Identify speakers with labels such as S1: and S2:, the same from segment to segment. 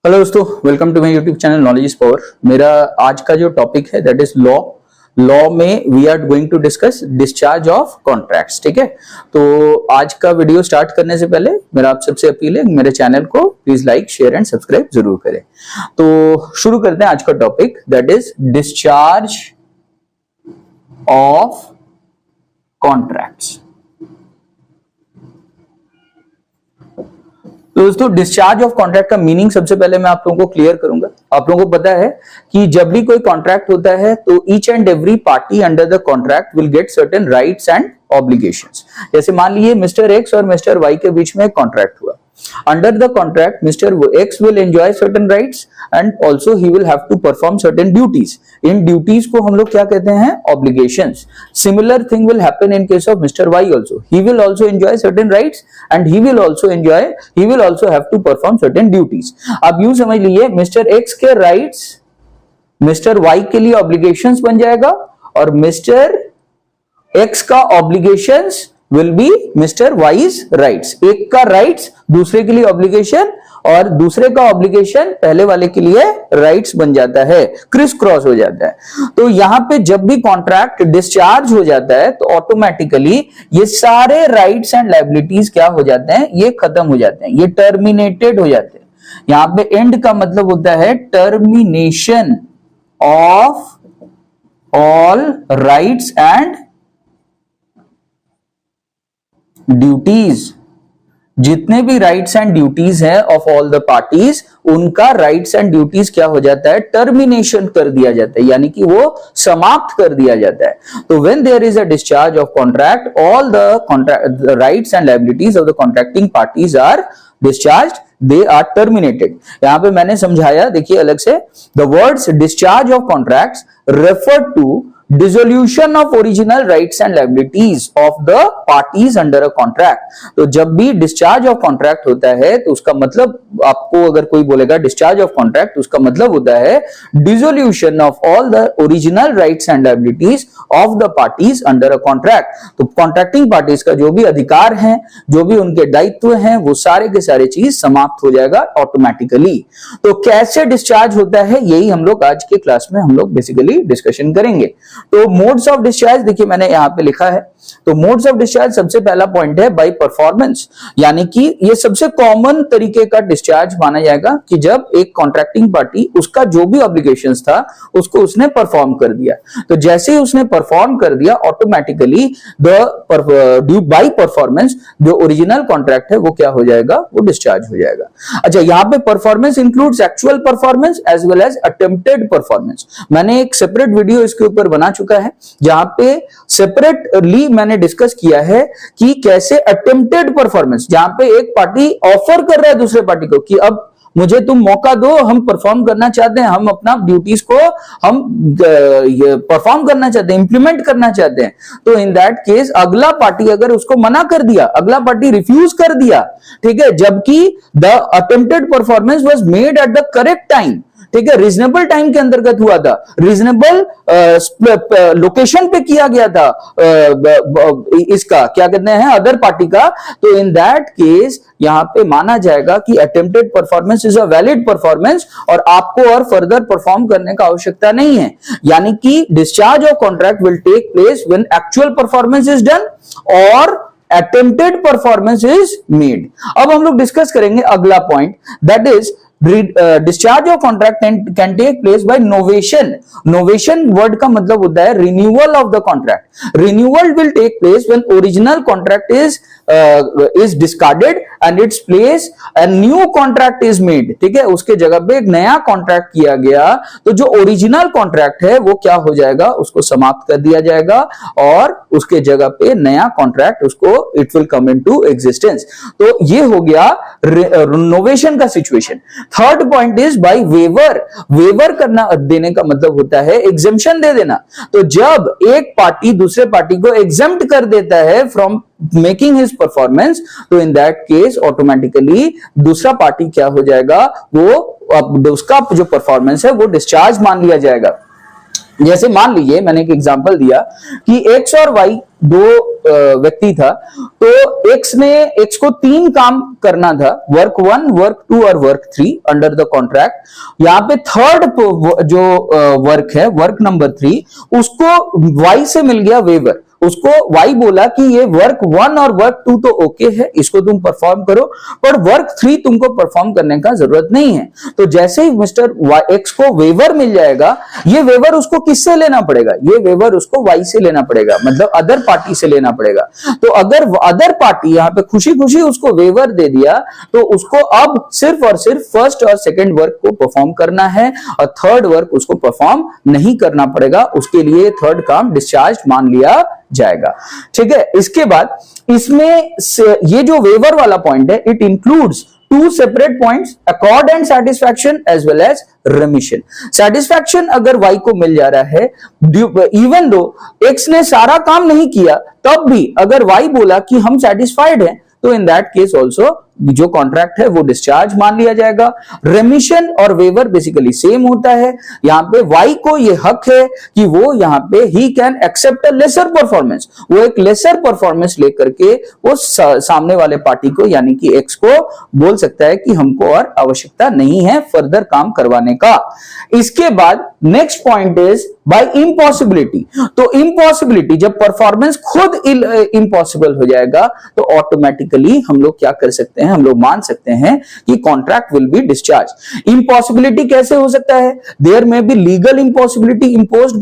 S1: Hello दोस्तों, welcome to my YouTube channel knowledge is power. मेरा आज का जो टॉपिक है दैट इज लॉ में we are going to discuss discharge of contracts. ठीक है, तो आज का वीडियो स्टार्ट करने से पहले मेरा आप सबसे अपील है मेरे चैनल को please like, share and subscribe जरूर करें। तो शुरू करते हैं आज का topic that is discharge of contracts. तो दोस्तों, डिस्चार्ज ऑफ कॉन्ट्रैक्ट का मीनिंग सबसे पहले मैं आप लोगों को क्लियर करूंगा। आप लोगों को पता है कि जब भी कोई कॉन्ट्रैक्ट होता है तो each and every party under the contract will get certain rights and obligations. जैसे मान लीजिए मिस्टर एक्स और मिस्टर वाई के बीच में एक कॉन्ट्रैक्ट हुआ। Under the contract, Mr. X will enjoy certain rights and also he will have to perform certain duties. In duties को हम लोग क्या कहते हैं? Obligations. Similar thing will happen in case of Mr. Y also. He will also enjoy certain rights and he will also have to perform certain duties. अब यूं समझ लीजिए Mr. X के rights Mr. Y के लिए obligations बन जाएगा और Mr. X का obligations will be Mr. Y's rights. एक का rights दूसरे के लिए obligation और दूसरे का obligation पहले वाले के लिए rights बन जाता है, क्रिस क्रॉस हो जाता है। तो यहां पे जब भी कॉन्ट्रैक्ट डिस्चार्ज हो जाता है तो ऑटोमेटिकली ये सारे राइट्स एंड लायबिलिटीज क्या हो जाते हैं? ये खत्म हो जाते हैं, ये टर्मिनेटेड हो जाते हैं। यहां पे एंड का मतलब होता है termination of all rights and duties. जितने भी राइट्स एंड ड्यूटीज हैं ऑफ ऑल द पार्टीज, उनका राइट्स एंड ड्यूटीज क्या हो जाता है? टर्मिनेशन कर दिया जाता है, यानी कि वो समाप्त कर दिया जाता है। तो when there is a discharge of contract, all the rights and liabilities of the contracting parties are discharged, they are terminated. यहां पे मैंने समझाया, देखिए अलग से, the words discharge of contracts refer to dissolution of original rights and liabilities of the parties under a contract। तो जब भी डिस्चार्ज ऑफ कॉन्ट्रैक्ट होता है तो उसका मतलब, आपको अगर कोई बोलेगा डिस्चार्ज ऑफ कॉन्ट्रैक्ट, तो उसका मतलब होता है dissolution of all the original rights and liabilities of the parties under a contract. तो कॉन्ट्रैक्टिंग पार्टीज का जो भी अधिकार है, जो भी उनके दायित्व हैं, वो सारे के सारे चीज समाप्त हो जाएगा ऑटोमेटिकली। तो कैसे डिस्चार्ज होता है, यही हम लोग आज के क्लास में हम लोग बेसिकली डिस्कशन करेंगे। तो मोड्स ऑफ डिस्चार्ज देखिए मैंने यहां पे लिखा है। तो मोड्स ऑफ डिस्चार्ज सबसे पहला पॉइंट है बाय परफॉर्मेंस, यानी कि ये सबसे कॉमन तरीके का डिस्चार्ज माना जाएगा कि जब एक कॉन्ट्रैक्टिंग पार्टी उसका जो भी ऑब्लिगेशंस था उसको उसने परफॉर्म कर दिया। तो जैसे ही उसने परफॉर्म कर दिया, ऑटोमेटिकली ड्यू बाय परफॉर्मेंस जो ओरिजिनल कॉन्ट्रैक्ट है वो क्या हो जाएगा? वो डिस्चार्ज हो जाएगा। अच्छा, यहां पे performance includes actual performance as well as attempted performance. मैंने एक सेपरेट वीडियो इसके ऊपर बना चुका है जहां पे सेपरेटली मैंने डिस्कस किया है कि कैसे अटेम्प्टेड परफॉर्मेंस, जहां पे एक पार्टी ऑफर कर रहा है दूसरे पार्टी को कि अब मुझे तुम मौका दो, हम परफॉर्म करना चाहते हैं, हम अपना ड्यूटीज को हम परफॉर्म करना चाहते हैं, इंप्लीमेंट करना चाहते हैं। तो इन दैट केस अगला पार्टी अगर उसको मना कर दिया, अगला पार्टी रिफ्यूज कर दिया, ठीक है, जबकि the attempted performance was made at the correct time, ठीक है, रीजनेबल टाइम के अंतर्गत हुआ था, रीजनेबल लोकेशन पे किया गया था, इसका क्या कहते हैं, अदर पार्टी का। तो इन दैट केस यहां पे माना जाएगा कि attempted performance is a valid performance और आपको और फर्दर परफॉर्म करने का आवश्यकता नहीं है। यानी कि discharge of contract will take place when actual performance is done और attempted performance is made। अब हम लोग डिस्कस करेंगे अगला point, that is discharge of contract can take place by novation। novation word का मतलब होता है renewal of the contract। renewal will take place when original contract is discarded and its place a new contract is made। ठीक है, उसके जगह पे एक नया कॉन्ट्रैक्ट किया गया, तो जो ओरिजिनल कॉन्ट्रैक्ट है वो क्या हो जाएगा? उसको समाप्त कर दिया जाएगा और उसके जगह पे नया कॉन्ट्रैक्ट उसको it will come into existence. तो ये हो गया नोवेशन का situation. Third point is by waiver. Waiver करना देने का मतलब होता है एग्जेम्पशन दे देना। तो जब एक पार्टी दूसरे पार्टी को एग्जेम्प्ट कर देता है फ्रॉम मेकिंग हिज परफॉर्मेंस, तो इन दैट केस ऑटोमेटिकली दूसरा पार्टी क्या हो जाएगा? वो उसका जो परफॉर्मेंस है वो डिस्चार्ज मान लिया जाएगा। जैसे मान लीजिए मैंने एक एग्जांपल दिया कि एक्स और वाई दो व्यक्ति था, तो एक्स को 3 काम करना था, वर्क 1, वर्क 2 और वर्क 3 अंडर द कॉन्ट्रैक्ट। यहाँ पे थर्ड जो वर्क है, वर्क नंबर 3, उसको वाई से मिल गया वेवर। उसको वाई बोला कि ये वर्क 1 और वर्क 2 तो ओके है, इसको तुम परफॉर्म करो, पर वर्क 3 तुमको परफॉर्म करने का जरूरत नहीं है। तो जैसे ही मिस्टर एक्स को वेवर मिल जाएगा, ये वेवर उसको किससे लेना पड़ेगा? ये वेवर उसको वाई से लेना पड़ेगा, मतलब अदर पार्टी से लेना पड़ेगा। तो अगर अदर पार्टी यहाँ पे खुशी खुशी उसको वेवर दे दिया, तो उसको अब सिर्फ और सिर्फ फर्स्ट और सेकेंड वर्क को परफॉर्म करना है और थर्ड वर्क उसको परफॉर्म नहीं करना पड़ेगा। उसके लिए थर्ड काम डिस्चार्ज मान लिया जाएगा। ठीक है, इसके बाद इसमें ये जो वेवर वाला पॉइंट है, it includes 2 separate points, accord and satisfaction as well as remission. Satisfaction अगर वाई को मिल जा रहा है, इवन दो एक्स ने सारा काम नहीं किया, तब भी अगर वाई बोला कि हम सेटिस्फाइड हैं, तो इन दैट केस ऑल्सो जो कॉन्ट्रैक्ट है वो डिस्चार्ज मान लिया जाएगा। रेमिशन और वेवर बेसिकली सेम होता है। यहां पे वाई को ये हक है कि वो यहां पे he can accept a lesser performance, वो एक लेसर परफॉर्मेंस लेकर के वो सामने वाले पार्टी को यानी कि एक्स को बोल सकता है कि हमको और आवश्यकता नहीं है फर्दर काम करवाने का। इसके बाद next point is bye impossibility. तो इम्पॉसिबिलिटी, जब परफॉर्मेंस खुद इम्पॉसिबल हो जाएगा, तो ऑटोमेटिकली हम लोग क्या कर सकते हैं, हम लोग मान सकते हैं कि contract will be discharge. Impossibility कैसे हो सकता है? There may be legal impossibility imposed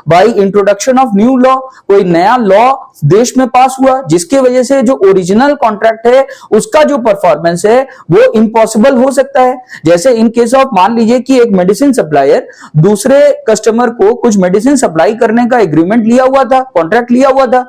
S1: by introduction of new law. कोई नया लॉ देश में पास हुआ जिसके वजह से जो ओरिजिनल कॉन्ट्रैक्ट है उसका जो परफॉर्मेंस है वो इम्पॉसिबल हो सकता है। जैसे इन केस ऑफ, मान लीजिए कि एक मेडिसिन सप्लायर दूसरे कस्टमर को कुछ मेडिसिन सप्लाई करने का एग्रीमेंट लिया हुआ था, कॉन्ट्रैक्ट लिया हुआ था,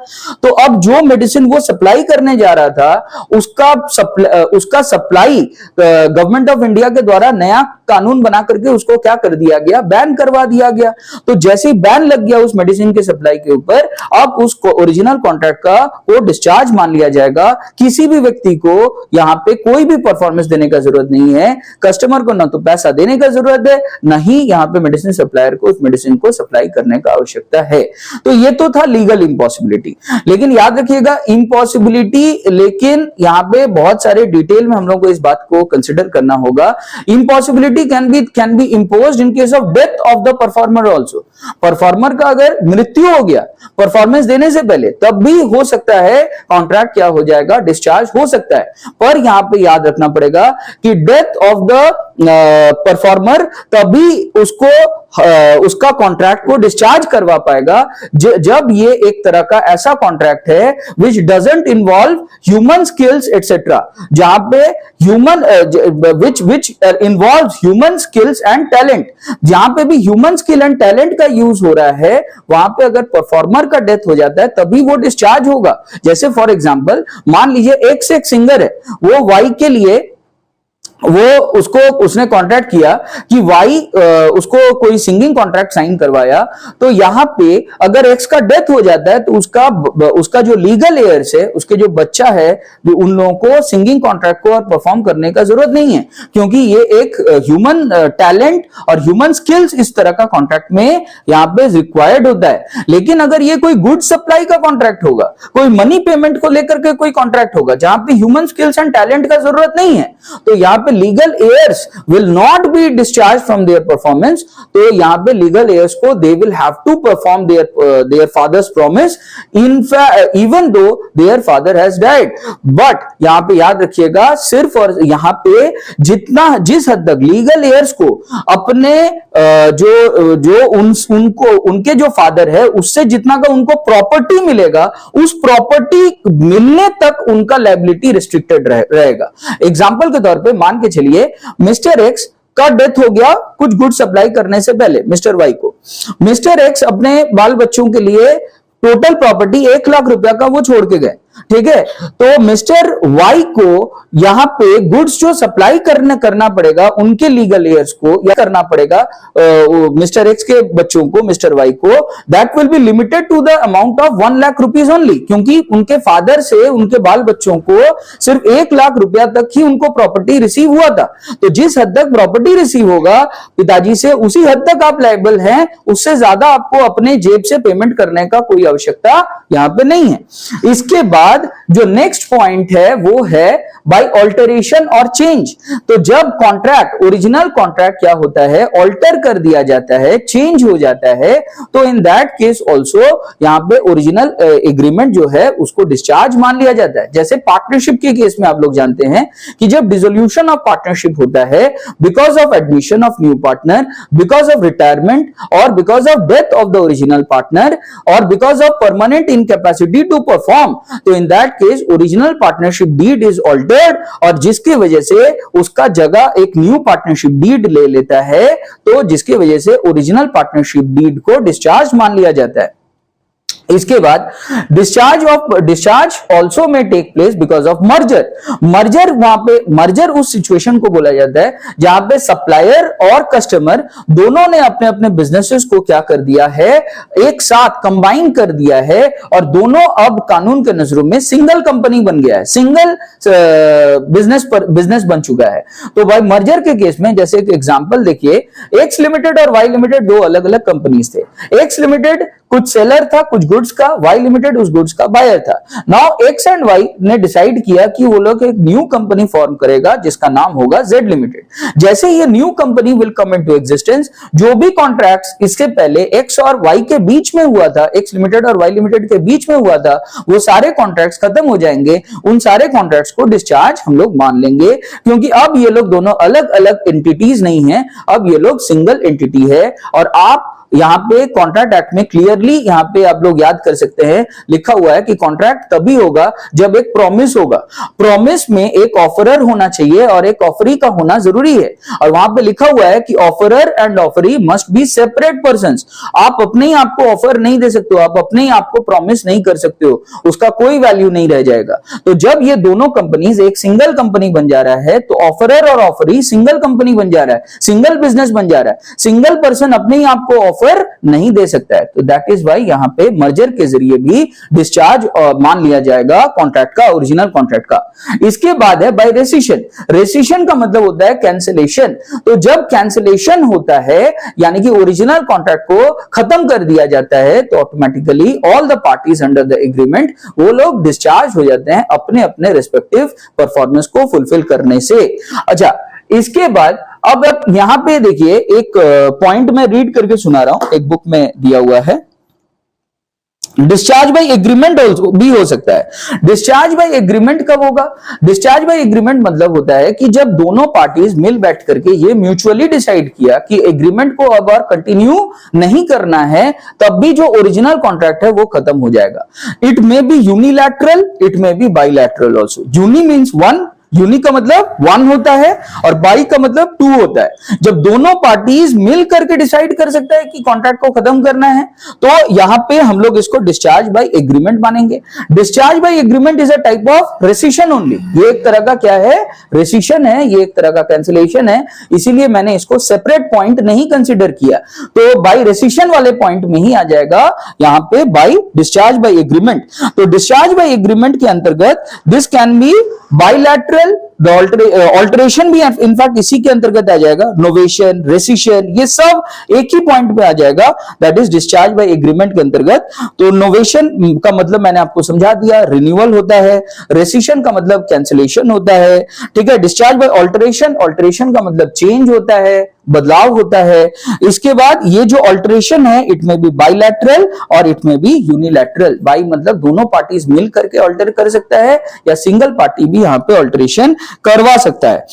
S1: तो अब जो मेडिसिन वो सप्लाई करने जा रहा था उसका सप्लाई गवर्नमेंट ऑफ इंडिया के द्वारा नया कानून बना करके उसको क्या कर दिया गया, बैन करवा दिया गया। तो जैसे ही बैन लग गया उस मेडिसिन के सप्लाई के ऊपर, अब उस ओरिजिनल कॉन्ट्रैक्ट का वो डिस्चार्ज मान लिया जाएगा। किसी भी व्यक्ति को यहां पे कोई भी परफॉर्मेंस देने का जरूरत नहीं है, कस्टमर को ना तो पैसा देने का जरूरत है, ना ही यहां पे मेडिसिन सप्लायर को उस मेडिसिन को सप्लाई करने का आवश्यकता है। तो ये तो था लीगल इम्पॉसिबिलिटी। लेकिन याद रखिएगा इम्पॉसिबिलिटी, लेकिन यहां पे बहुत सारे डिटेल में हम लोग को इस बात को कंसिडर करना होगा। Impossibility can be imposed in case of death of the performer also. Performer का अगर मृत्यु हो गया परफॉर्मेंस देने से पहले, तब भी हो सकता है कॉन्ट्रैक्ट क्या हो जाएगा, डिस्चार्ज हो सकता है। पर यहां पे याद रखना पड़ेगा कि डेथ ऑफ द परफॉर्मर तभी उसका कॉन्ट्रैक्ट को डिस्चार्ज करवा पाएगा जब ये एक तरह का ऐसा कॉन्ट्रैक्ट है विच doesn't involve human skills etcetera, जहां पे which involve human skills and talent. जहां पे भी ह्यूमन स्किल एंड टैलेंट का यूज हो रहा है, वहां पे अगर परफॉर्मर का डेथ हो जाता है तभी वो डिस्चार्ज होगा। जैसे फॉर एग्जांपल मान लीजिए एक सिंगर है, वो वाई के लिए उसने कॉन्ट्रैक्ट किया कि वाई उसको कोई सिंगिंग कॉन्ट्रैक्ट साइन करवाया, तो यहां पे अगर एक्स का डेथ हो जाता है तो उसका जो लीगल एयर्स है, उसके जो बच्चा है, उन लोगों को सिंगिंग कॉन्ट्रैक्ट को और परफॉर्म करने का जरूरत नहीं है, क्योंकि ये एक ह्यूमन टैलेंट और ह्यूमन स्किल्स इस तरह का कॉन्ट्रैक्ट में यहां पे रिक्वायर्ड होता है। लेकिन अगर ये कोई गुड सप्लाई का कॉन्ट्रैक्ट होगा, कोई मनी पेमेंट को लेकर के कोई कॉन्ट्रैक्ट होगा जहां पे ह्यूमन स्किल्स एंड टैलेंट का जरूरत नहीं है, तो यहां पे legal heirs will not be discharged from their performance। तो यहां पे legal heirs को they will have to perform their father's promise even though their father has died। but यहां पे याद रखिएगा, सिर्फ और यहां पे जिस हद तक legal heirs को अपने उनके जो फादर है उससे जितना का उनको प्रॉपर्टी मिलेगा, उस प्रॉपर्टी मिलने तक उनका लायबिलिटी रिस्ट्रिक्टेड रहेगा। एग्जांपल के तौर पे मान के चलिए मिस्टर एक्स का डेथ हो गया कुछ गुड सप्लाई करने से पहले मिस्टर वाई को। मिस्टर एक्स अपने बाल बच्चों के लिए टोटल प्रॉपर्टी 1 लाख रुपया का वो छोड़ के गए, ठीक है। तो मिस्टर वाई को यहां पे गुड्स जो सप्लाई करना पड़ेगा उनके लीगल एयर्स को, या करना पड़ेगा मिस्टर एक्स के बच्चों को, मिस्टर वाई को, that will be limited to the amount of 1 lakh rupees only, क्योंकि उनके फादर से उनके बाल बच्चों को सिर्फ 1 लाख रुपया तक ही उनको प्रॉपर्टी रिसीव हुआ था। तो जिस हद तक प्रॉपर्टी रिसीव होगा पिताजी से, उसी हद तक आप लायबल हैं, उससे ज्यादा आपको अपने जेब से पेमेंट करने का कोई आवश्यकता यहां पे नहीं है। इसके बाद जो नेक्स्ट पॉइंट है वो है बाय ऑल्टरेशन और चेंज। तो जब कॉन्ट्रैक्ट, ओरिजिनल कॉन्ट्रैक्ट क्या होता है, ऑल्टर कर दिया जाता है, चेंज हो जाता है, तो इन दैट केस ऑल्सो यहां पे ओरिजिनल एग्रीमेंट जो है उसको डिस्चार्ज मान लिया जाता है। जैसे पार्टनरशिप के केस में आप लोग जानते हैं कि जब डिसोल्यूशन ऑफ पार्टनरशिप होता है because of admission of new partner, because of retirement और because of death of the original partner और because of permanent incapacity to perform, तो in that case original partnership deed is altered, और जिसकी वजह से उसका जगह एक न्यू पार्टनरशिप डीड ले लेता है, तो जिसकी वजह से ओरिजिनल पार्टनरशिप डीड को डिस्चार्ज मान लिया जाता है। इसके बाद discharge also may take place because of merger. Merger, वहां पे मर्जर उस सिचुएशन को बोला जाता है जहां पे सप्लायर और कस्टमर दोनों ने अपने अपने बिजनेसेस को क्या कर दिया है, एक साथ कंबाइन कर दिया है, और दोनों अब कानून के नजरों में सिंगल कंपनी बन गया है, सिंगल बिजनेस बन चुका है। तो भाई मर्जर के केस में जैसे एक एग्जांपल देखिए, एक्स लिमिटेड और वाई लिमिटेड दो अलग अलग कंपनीज थे। एक्स लिमिटेड कुछ सेलर था कुछ गुड्स का, वाई लिमिटेड उस गुड्स का बायर था। नाउ एक्स एंड वाई ने डिसाइड किया कि वो लोग एक न्यू कंपनी फॉर्म करेगा जिसका नाम होगा जेड लिमिटेड। जैसे ये new company will come into existence, जो भी कॉन्ट्रैक्ट्स इसके पहले एक्स और वाई के बीच में हुआ था, एक्स लिमिटेड और वाई लिमिटेड के बीच में हुआ था, वो सारे कॉन्ट्रैक्ट्स खत्म हो जाएंगे। उन सारे कॉन्ट्रैक्ट्स को डिस्चार्ज हम लोग मान लेंगे, क्योंकि अब ये लोग दोनों अलग अलग एंटिटीज नहीं है, अब ये लोग सिंगल एंटिटी है। और आप यहां पे कॉन्ट्रैक्ट एक्ट में क्लियरली यहां पे आप लोग याद कर सकते हैं, लिखा हुआ है कि कॉन्ट्रैक्ट तभी होगा जब एक प्रॉमिस होगा। प्रॉमिस में एक ऑफरर होना चाहिए और एक ऑफरी का होना जरूरी है, और वहां पे लिखा हुआ है कि offeror and offeree must be separate persons. आप अपने ही आपको ऑफर नहीं दे सकते हो, आप अपने ही आपको प्रॉमिस नहीं कर सकते हो, उसका कोई वैल्यू नहीं रह जाएगा। तो जब ये दोनों कंपनीज एक सिंगल कंपनी बन जा रहा है, तो ऑफरर और ऑफरी सिंगल कंपनी बन जा रहा है, सिंगल बिजनेस बन जा रहा है, सिंगल पर्सन अपने ही आपको ऑफर नहीं दे सकता है। तो दैट इज वाई यहां पे मर्जर के जरिए भी डिस्चार्ज मान लिया जाएगा कॉन्ट्रैक्ट का, ओरिजिनल कॉन्ट्रैक्ट का। इसके बाद है बाय रेसिशन। रेसिशन का मतलब होता है कैंसिलेशन। तो जब कैंसिलेशन होता है यानी कि ओरिजिनल कॉन्ट्रैक्ट को खत्म कर दिया जाता है, तो automatically all the parties under the agreement वो लोग डिस्चार्ज हो जाते हैं अपने अपने रिस्पेक्टिव परफॉर्मेंस को फुलफिल करने से। अच्छा, इसके बाद अब आप यहां पे देखिए एक पॉइंट मैं रीड करके सुना रहा हूं, एक बुक में दिया हुआ है। डिस्चार्ज बाय एग्रीमेंट भी हो सकता है। डिस्चार्ज बाय एग्रीमेंट कब होगा? डिस्चार्ज बाय एग्रीमेंट मतलब होता है कि जब दोनों पार्टीज मिल बैठ करके ये म्यूचुअली डिसाइड किया कि एग्रीमेंट को अब और कंटिन्यू नहीं करना है, तब भी जो ओरिजिनल कॉन्ट्रैक्ट है वो खत्म हो जाएगा। It may be unilateral, it may be bilateral also. Uni means one, uni का मतलब वन होता है और बाई का मतलब टू होता है। जब दोनों पार्टीज मिल करके डिसाइड कर सकता है कि कॉन्ट्रैक्ट को खत्म करना है, तो यहां पे हम लोग इसको डिस्चार्ज बाय एग्रीमेंट मानेंगे। Discharge by agreement is a type of rescission only. ये एक तरह का क्या है? रेसिशन है, ये एक तरह का कैंसिलेशन है, इसीलिए मैंने इसको सेपरेट पॉइंट नहीं कंसिडर किया। तो बाय रेसिशन वाले पॉइंट में ही आ जाएगा यहां पे बाय डिस्चार्ज बाय एग्रीमेंट। तो डिस्चार्ज बाय एग्रीमेंट के अंतर्गत this can be bilateral, alteration भी इनफैक्ट इसी के अंतर्गत आ जाएगा, नोवेशन, रेसिशन, ये सब एक ही पॉइंट पे आ जाएगा, that is discharge by agreement के अंतर्गत। तो नोवेशन का मतलब मैंने आपको समझा दिया, रिन्यूअल होता है। रेसिशन का मतलब कैंसिलेशन होता है, ठीक है। डिस्चार्ज बाय ऑल्टरेशन, ऑल्टरेशन का मतलब चेंज होता है, बदलाव होता है। इसके बाद ये जो ऑल्टरेशन है, इट में बी बाइलैटरल और इट में बी यूनिलैटरल। बाई मतलब दोनों पार्टीज मिल करके ऑल्टर कर सकता है, या सिंगल पार्टी भी यहां पे ऑल्टरेशन करवा सकता है।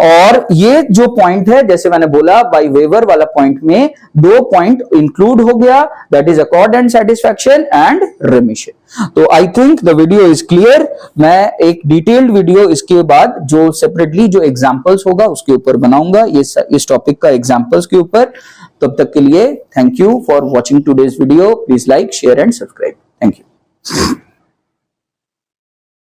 S1: और ये जो पॉइंट है, जैसे मैंने बोला बाय वेवर वाला पॉइंट में दो पॉइंट इंक्लूड हो गया, that is accord and satisfaction and remission. तो I think the video is clear. मैं एक डिटेल्ड वीडियो इसके बाद जो सेपरेटली जो एग्जांपल्स होगा उसके ऊपर बनाऊंगा, इस टॉपिक का एग्जांपल्स के ऊपर। तब तक के लिए thank you for watching today's video. Please like, share and subscribe. Thank you.